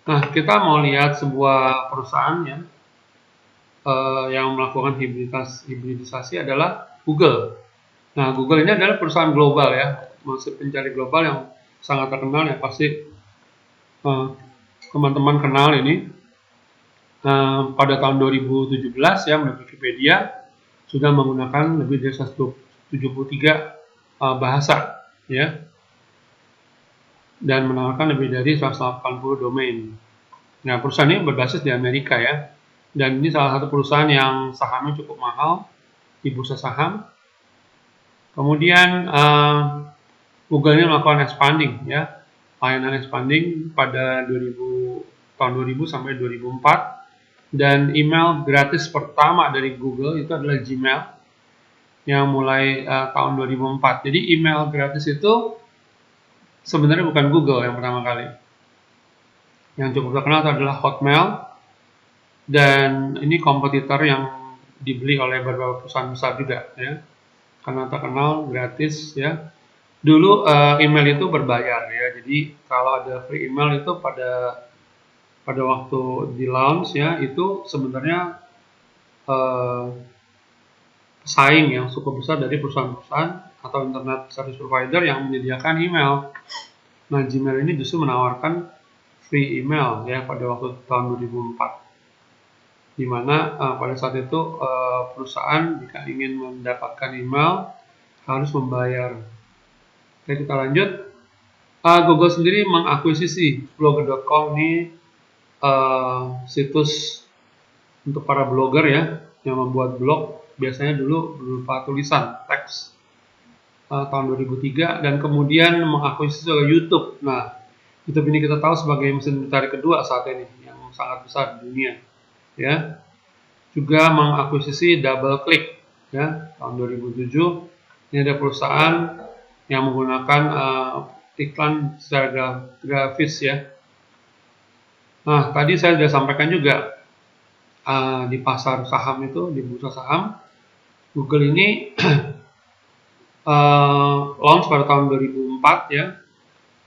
Nah, kita mau lihat sebuah perusahaan ya, yang melakukan hibridisasi adalah Google. Nah, Google ini adalah perusahaan global ya, masih pencari global yang sangat terkenal ya, pasti teman-teman kenal ini. Pada tahun 2017 ya, menurut Wikipedia sudah menggunakan lebih dari 173 bahasa ya, dan menawarkan lebih dari 180 domain. Nah, perusahaan ini berbasis di Amerika ya, dan ini salah satu perusahaan yang sahamnya cukup mahal di bursa saham. Kemudian Google ini melakukan expanding ya, layanan expanding pada tahun 2000 sampai 2004, dan email gratis pertama dari Google itu adalah Gmail yang mulai tahun 2004. Jadi email gratis itu sebenarnya bukan Google yang pertama kali. Yang cukup terkenal adalah Hotmail, dan ini kompetitor yang dibeli oleh beberapa perusahaan besar juga ya, karena terkenal gratis ya. Dulu email itu berbayar ya, jadi kalau ada free email itu pada waktu di launch ya, itu sebenarnya pesaing yang cukup besar dari perusahaan-perusahaan atau internet service provider yang menyediakan email. Nah, Gmail ini justru menawarkan free email ya pada waktu tahun 2004, di mana pada saat itu perusahaan jika ingin mendapatkan email harus membayar. Oke, kita lanjut. Google sendiri mengakuisisi Blogger.com, ini situs untuk para blogger ya, yang membuat blog biasanya dulu berupa tulisan teks, tahun 2003, dan kemudian mengakuisisi oleh YouTube. Nah, YouTube ini kita tahu sebagai mesin pencari kedua saat ini yang sangat besar di dunia ya. Juga mengakuisisi DoubleClick ya, tahun 2007. Ini ada perusahaan yang menggunakan iklan secara grafis ya. Nah, tadi saya sudah sampaikan juga di pasar saham itu, di bursa saham, Google ini launch pada tahun 2004 ya,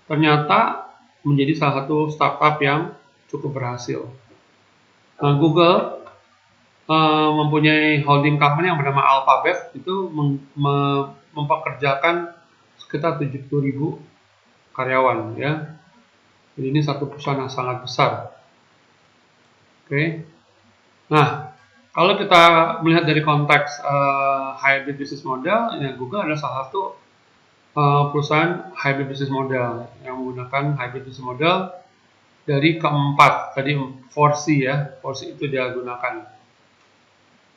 ternyata menjadi salah satu startup yang cukup berhasil. Nah, Google mempunyai holding company yang bernama Alphabet, itu mempekerjakan sekitar 70.000 karyawan ya. Jadi ini satu perusahaan yang sangat besar. Oke. Nah, kalau kita melihat dari konteks hybrid business model, ya Google adalah salah satu perusahaan hybrid business model yang menggunakan hybrid business model dari keempat tadi 4C ya, 4C itu dia gunakan.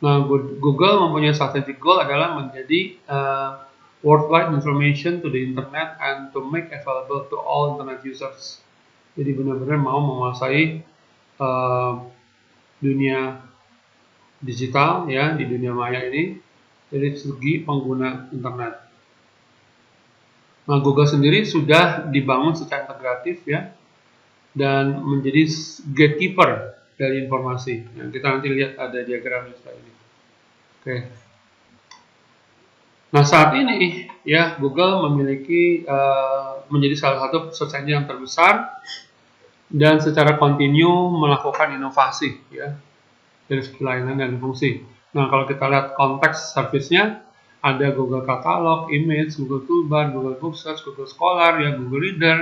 Nah, Google mempunyai strategic goal adalah menjadi worldwide information to the internet and to make available to all internet users. Jadi benar-benar mau menguasai dunia digital ya, di dunia maya ini dari segi pengguna internet. Nah, Google sendiri sudah dibangun secara integratif ya, dan menjadi gatekeeper dari informasi. Nah, kita nanti lihat ada diagramnya seperti ini. Oke. Nah, saat ini ya Google memiliki menjadi salah satu search engine yang terbesar dan secara kontinu melakukan inovasi ya dari segi layanan dan fungsi. Nah, kalau kita lihat konteks service-nya, ada Google Catalog, Image, Google Toolbar, Google Book Search, Google Scholar, ya Google Reader,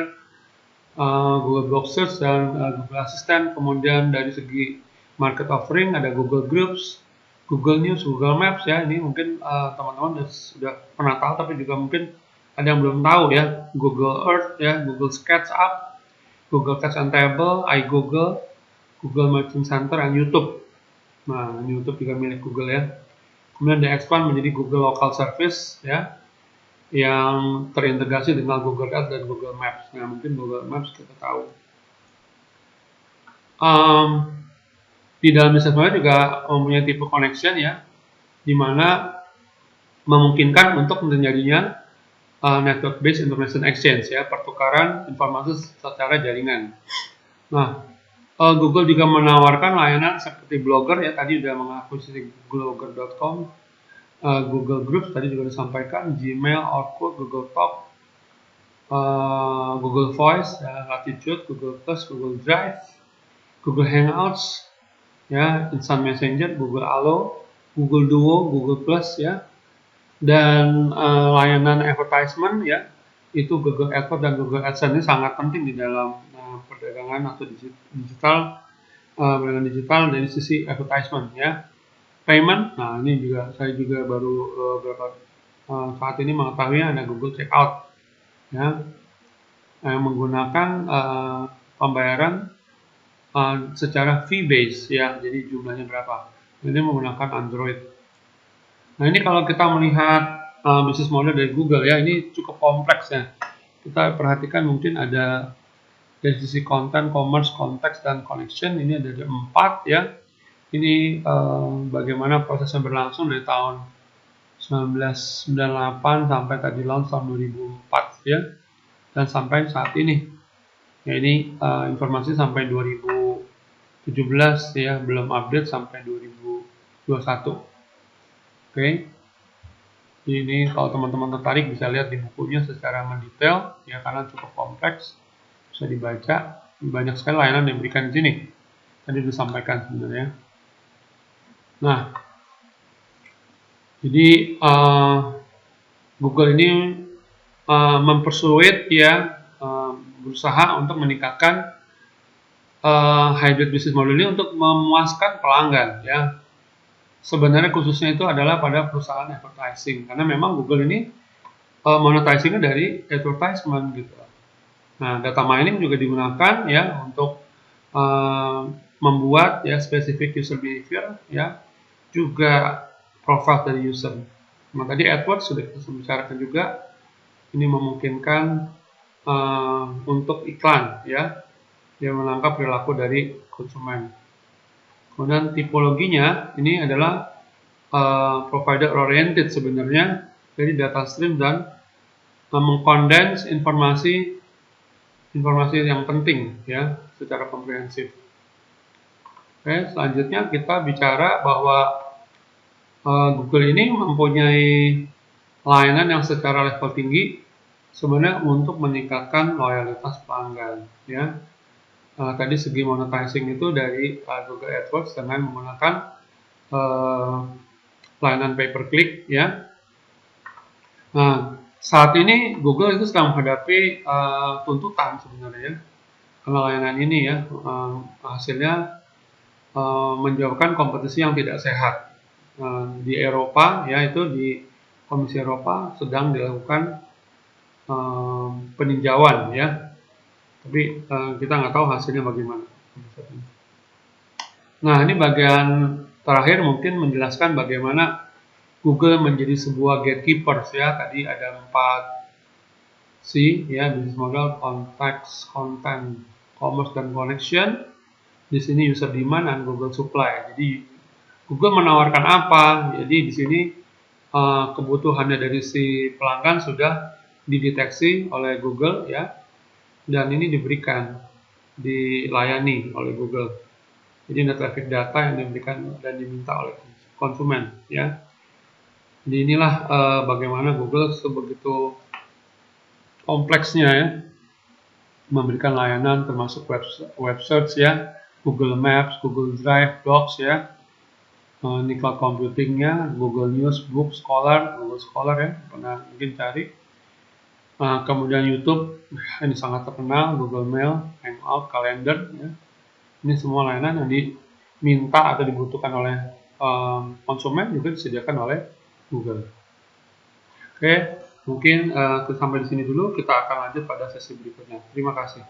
Google Blog Search, dan Google Assistant. Kemudian dari segi market offering ada Google Groups, Google News, Google Maps ya. Ini mungkin teman-teman sudah pernah tahu, tapi juga mungkin ada yang belum tahu ya. Google Earth ya, Google SketchUp, Google Catch and Table, iGoogle, Google Merchant Center, dan YouTube. Nah, YouTube juga milik Google ya. Kemudian di-expand menjadi Google Local Service ya, yang terintegrasi dengan Google Earth dan Google Maps. Nah, mungkin Google Maps kita tahu. Di dalam bisnis model juga mempunyai tipe connection ya, di mana memungkinkan untuk terjadinya network based information exchange ya, pertukaran informasi secara jaringan. Nah, Google juga menawarkan layanan seperti Blogger ya, tadi sudah mengakuisisi Blogger.com, Google Groups tadi juga disampaikan, Gmail, Orkut, Google Talk, Google Voice, Latitude, Google Plus, Google Drive, Google Hangouts, ya, Instant Messenger, Google Allo, Google Duo, Google Plus, ya, dan layanan advertisement, ya, itu Google AdWords dan Google AdSense ini sangat penting di dalam perdagangan atau digital, perdagangan digital dari sisi advertisement, ya. Payment, nah ini juga saya juga baru beberapa saat ini mengetahui ada Google Checkout, ya, yang menggunakan pembayaran secara fee base, ya, jadi jumlahnya berapa. Ini menggunakan Android. Nah, ini kalau kita melihat bisnis model dari Google, ya, ini cukup kompleks, ya. Kita perhatikan mungkin ada dari sisi konten, commerce, konteks, dan connection. Ini ada 4, ya. Ini bagaimana prosesnya berlangsung dari tahun 1998 sampai tadi launch tahun 2004, ya, dan sampai saat ini. Ya, ini informasi sampai 2017, ya, belum update sampai 2021. Oke. Ini kalau teman-teman tertarik bisa lihat di bukunya secara mendetail, ya, karena cukup kompleks, bisa dibaca. Banyak sekali layanan yang diberikan di sini. Tadi disampaikan sebenarnya. Nah, jadi Google ini mempersulit, ya, berusaha untuk meningkatkan hybrid business model ini untuk memuaskan pelanggan, ya. Sebenarnya khususnya itu adalah pada perusahaan advertising, karena memang Google ini monetizingnya dari advertisement, gitu. Nah, data mining juga digunakan, ya, untuk membuat, ya, specific user behavior, ya, juga profile dari user. Nah, tadi AdWords sudah kita bicarakan juga, ini memungkinkan untuk iklan, ya, dia menangkap perilaku dari konsumen. Kemudian tipologinya ini adalah provider oriented sebenarnya, dari data stream dan mengkondens informasi yang penting, ya, secara komprehensif. Oke, selanjutnya kita bicara bahwa Google ini mempunyai layanan yang secara level tinggi sebenarnya untuk meningkatkan loyalitas pelanggan, ya. Tadi segi monetizing itu dari Google AdWords dengan menggunakan layanan pay per click, ya. Nah, saat ini Google itu sedang menghadapi tuntutan sebenarnya, karena layanan ini, ya, hasilnya menjawabkan kompetisi yang tidak sehat. Di Eropa, ya, itu di Komisi Eropa sedang dilakukan peninjauan, ya. Tapi kita nggak tahu hasilnya bagaimana. Nah, ini bagian terakhir mungkin menjelaskan bagaimana Google menjadi sebuah gatekeepers, ya. Tadi ada 4C, ya, business model, context, content, commerce, dan connection. Di sini user demand dan Google supply. Jadi Google menawarkan apa? Jadi di sini kebutuhannya dari si pelanggan sudah dideteksi oleh Google, ya. Dan ini diberikan, dilayani oleh Google. Jadi ada traffic data yang diberikan dan diminta oleh konsumen, ya. Jadi inilah bagaimana Google sebegitu kompleksnya, ya, memberikan layanan termasuk web search, ya, Google Maps, Google Drive, Docs, ya. Ini cloud computingnya, Google News, Book, Google Scholar, ya, pernah mungkin cari. Kemudian YouTube, ini sangat terkenal, Google Mail, Hangout, Calendar, ya. Ini semua layanan yang diminta atau dibutuhkan oleh konsumen juga disediakan oleh Google. Oke, mungkin sampai di sini dulu. Kita akan lanjut pada sesi berikutnya. Terima kasih.